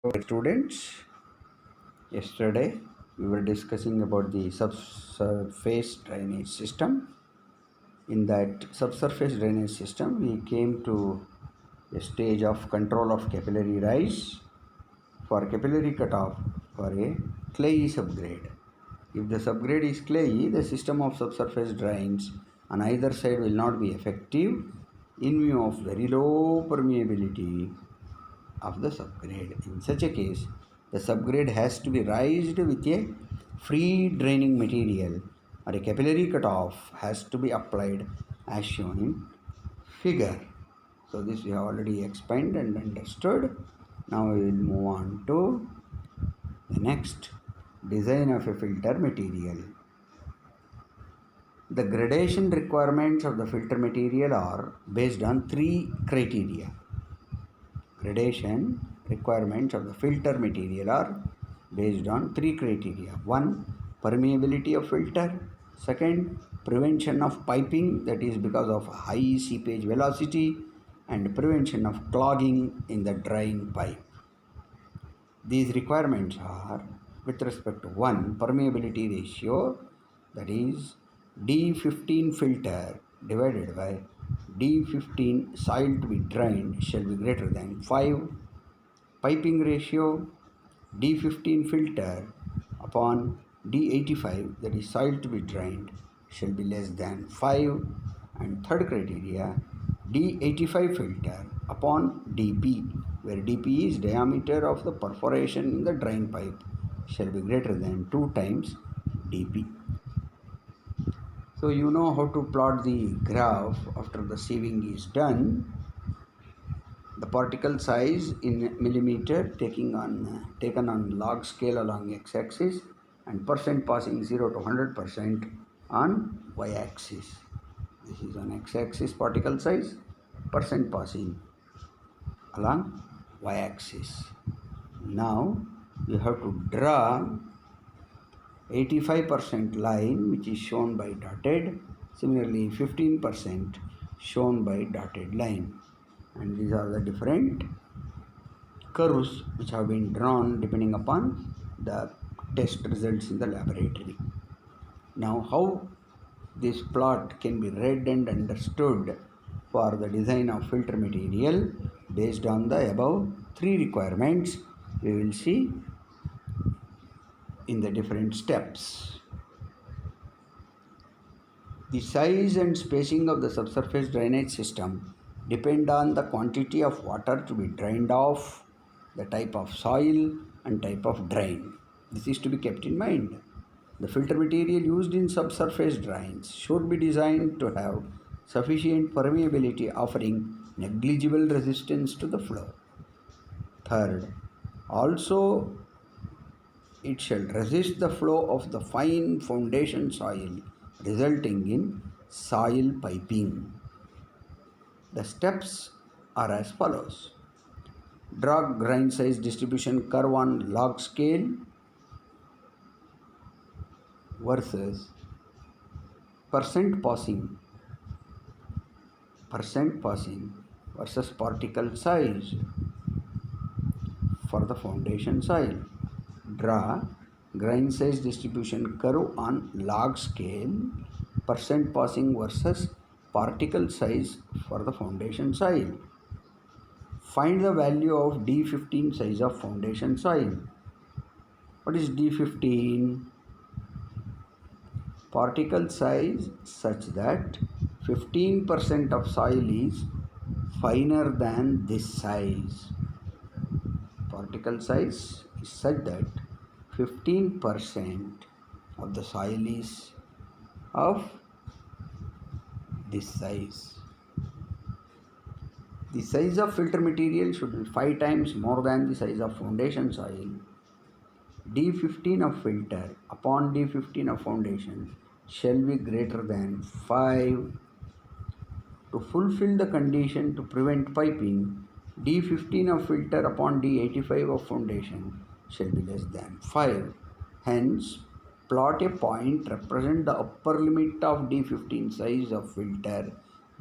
Hello, students. Yesterday we were discussing about the subsurface drainage system. In that subsurface drainage system, we came to a stage of control of capillary rise for capillary cutoff for a clayey subgrade. If the subgrade is clayey, the system of subsurface drains on either side will not be effective in view of very low permeability of the subgrade. In such a case, the subgrade has to be raised with a free draining material or a capillary cutoff has to be applied as shown in figure. So this we have already explained and understood. Now we will move on to the next design of a filter material. The gradation requirements of the filter material are based on three criteria. Gradation requirements of the filter material are based on three criteria. One, permeability of filter. Second, prevention of piping, that is because of high seepage velocity, and prevention of clogging in the drain pipe. These requirements are with respect to one, permeability ratio, that is D15 filter divided by D15 soil to be drained shall be greater than 5. Piping ratio D15 filter upon D85, that is soil to be drained, shall be less than 5. And third criteria, D85 filter upon DP, where DP is diameter of the perforation in the drain pipe, shall be greater than 2 times DP. So you know how to plot the graph after the sieving is done. The particle size in millimeter taken on log scale along x-axis and percent passing 0 to 100% on y-axis. This is on x-axis particle size, percent passing along y-axis. Now you have to draw 85% line, which is shown by dotted, similarly 15% shown by dotted line, and these are the different curves which have been drawn depending upon the test results in the laboratory. Now, how this plot can be read and understood for the design of filter material based on the above three requirements, we will see in the different steps. The size and spacing of the subsurface drainage system depend on the quantity of water to be drained off, the type of soil and type of drain. This is to be kept in mind. The filter material used in subsurface drains should be designed to have sufficient permeability offering negligible resistance to the flow. Third, also it shall resist the flow of the fine foundation soil resulting in soil piping. The steps are as follows. Draw grain size distribution curve on log scale versus percent passing versus particle size for the foundation soil. Draw grain size distribution curve on log scale, percent passing versus particle size for the foundation soil. Find the value of D15 size of foundation soil. What is D15? Particle size such that 15% of soil is finer than this size. Particle size is such that 15% of the soil is of this size. The size of filter material should be 5 times more than the size of foundation soil. D15 of filter upon D15 of foundation shall be greater than 5. To fulfill the condition to prevent piping, D15 of filter upon D85 of foundation shall be less than 5. Hence, plot a point represent the upper limit of D15 size of filter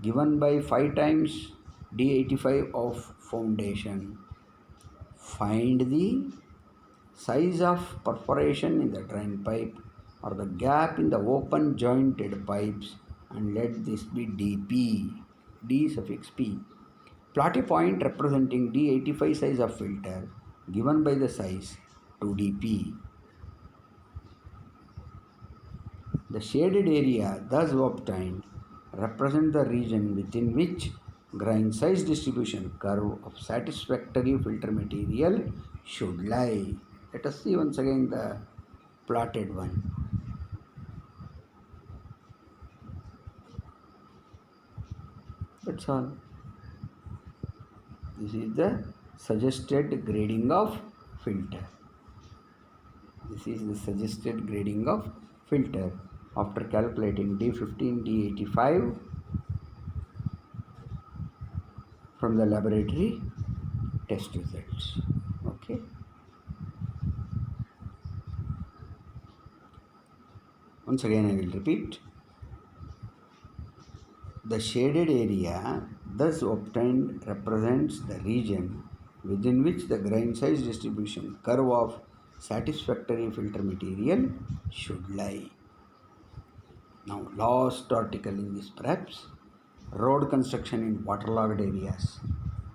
given by 5 times D85 of foundation. Find the size of perforation in the drain pipe or the gap in the open jointed pipes and let this be dp, d suffix p. Plot a point representing D85 size of filter given by the size 2dp. The shaded area thus obtained represent the region within which grain size distribution curve of satisfactory filter material should lie. Let us see once again the plotted one. That's all. This is the suggested grading of filter. This is the suggested grading of filter after calculating D15, D85 from the laboratory test results. Okay. Once again I will repeat. The shaded area thus obtained represents the region within which the grain size distribution curve of satisfactory filter material should lie. Now, last article in this perhaps, road construction in waterlogged areas.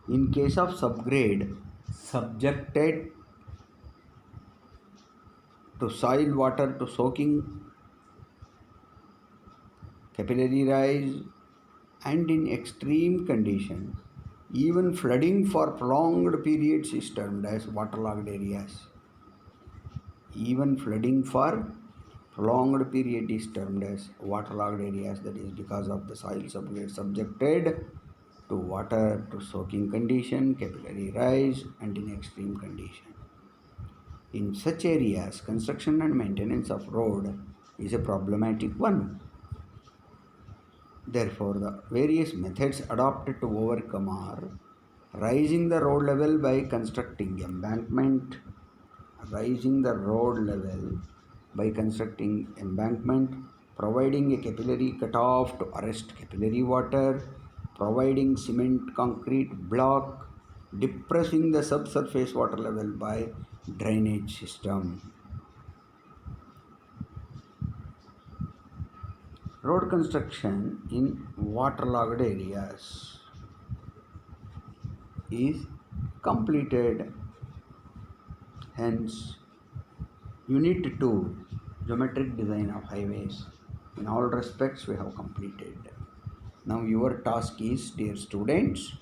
In case of subgrade subjected to soil water to soaking, capillary rise, and in extreme conditions, even flooding for prolonged periods is termed as waterlogged areas. Even flooding for prolonged period is termed as waterlogged areas, that is because of the soil subjected to water to soaking condition, capillary rise, and in extreme condition. In such areas, construction and maintenance of road is a problematic one. Therefore, the various methods adopted to overcome are raising the road level by constructing embankment, raising the road level by constructing embankment, providing a capillary cutoff to arrest capillary water, providing cement concrete block, depressing the subsurface water level by drainage system. Road construction in waterlogged areas is completed. Hence, Unit 2, Geometric Design of Highways. In all respects, we have completed. Now, your task is, dear students,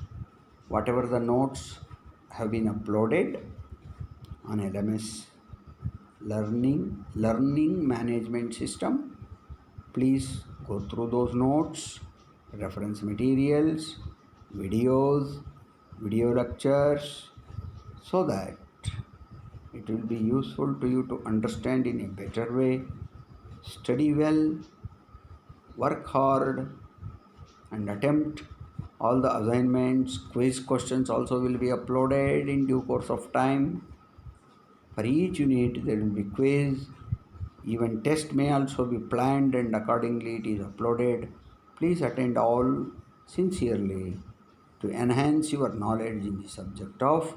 whatever the notes have been uploaded on LMS Learning Management System, please go through those notes, reference materials, videos, video lectures, so that it will be useful to you to understand in a better way. Study well, work hard, and attempt all the assignments. Quiz questions also will be uploaded in due course of time. For each unit there will be quiz. Even test may also be planned and accordingly it is uploaded. Please attend all sincerely to enhance your knowledge in the subject of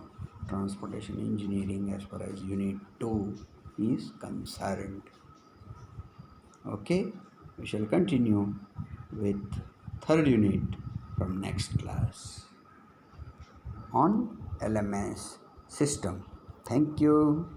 transportation engineering as far as Unit 2 is concerned. Okay, we shall continue with third unit from next class on LMS system. Thank you.